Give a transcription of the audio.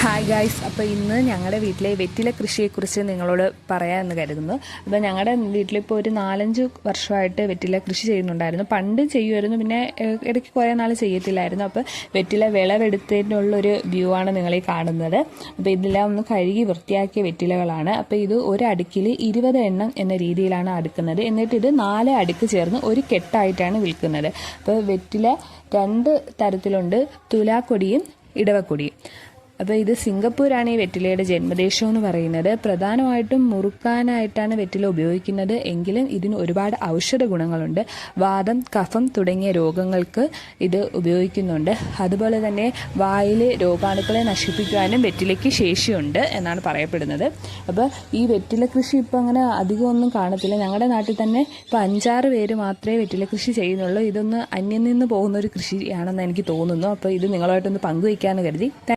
Hi guys, അപ്പോൾ ഇന്ന് ഞങ്ങളുടെ വീട്ടിലെ വെറ്റില കൃഷിയെക്കുറിച്ച് നിങ്ങളോട് പറയാമെന്ന് കരുതുന്നു. അപ്പോൾ ഞങ്ങളുടെ വീട്ടിലിപ്പോൾ ഒരു 4-5 വർഷമായിട്ട് വെറ്റില കൃഷി ചെയ്യുന്നുണ്ടായിരുന്നു. പണ്ട് ചെയ്യുമായിരുന്നു, പിന്നെ ഇടയ്ക്ക് കുറേ നാൾ ചെയ്യത്തില്ലായിരുന്നു. അപ്പോൾ വെറ്റില വിളവെടുത്തതിനുള്ളൊരു വ്യൂ ആണ് നിങ്ങളീ കാണുന്നത്. അപ്പോൾ ഇതെല്ലാം ഒന്ന് കഴുകി വൃത്തിയാക്കിയ വെറ്റിലകളാണ്. അപ്പോൾ ഇത് ഒരു അടുക്കിൽ 20 എണ്ണം എന്ന രീതിയിലാണ് അടുക്കുന്നത്. എന്നിട്ട് ഇത് 4 അടുക്ക് ചേർന്ന് ഒരു കെട്ടായിട്ടാണ് വിൽക്കുന്നത്. അപ്പോൾ വെറ്റില 2 തരത്തിലുണ്ട്, തുലാക്കൊടിയും ഇടവക്കൊടിയും. അപ്പോൾ ഇത് സിംഗപ്പൂരാണ് ഈ വെറ്റിലയുടെ ജന്മദേശം എന്ന് പറയുന്നത്. പ്രധാനമായിട്ടും മുറുക്കാനായിട്ടാണ് വെറ്റില ഉപയോഗിക്കുന്നത്. എങ്കിലും ഇതിന് ഒരുപാട് ഔഷധ ഗുണങ്ങളുണ്ട്. വാദം, കഫം തുടങ്ങിയ രോഗങ്ങൾക്ക് ഇത് ഉപയോഗിക്കുന്നുണ്ട്. അതുപോലെ തന്നെ വായിലെ രോഗാണുക്കളെ നശിപ്പിക്കാനും വെറ്റിലയ്ക്ക് ശേഷിയുണ്ട് എന്നാണ് പറയപ്പെടുന്നത്. അപ്പോൾ ഈ വെറ്റില കൃഷി ഇപ്പോൾ അങ്ങനെ അധികമൊന്നും കാണത്തില്ല. ഞങ്ങളുടെ നാട്ടിൽ തന്നെ ഇപ്പോൾ 5-6 പേര് മാത്രമേ വെറ്റില കൃഷി ചെയ്യുന്നുള്ളൂ. ഇതൊന്ന് അന്യം നിന്ന് പോകുന്നൊരു കൃഷിയാണെന്ന് എനിക്ക് തോന്നുന്നു. അപ്പോൾ ഇത് നിങ്ങളുമായിട്ടൊന്ന് പങ്കുവയ്ക്കാമെന്ന് കരുതി.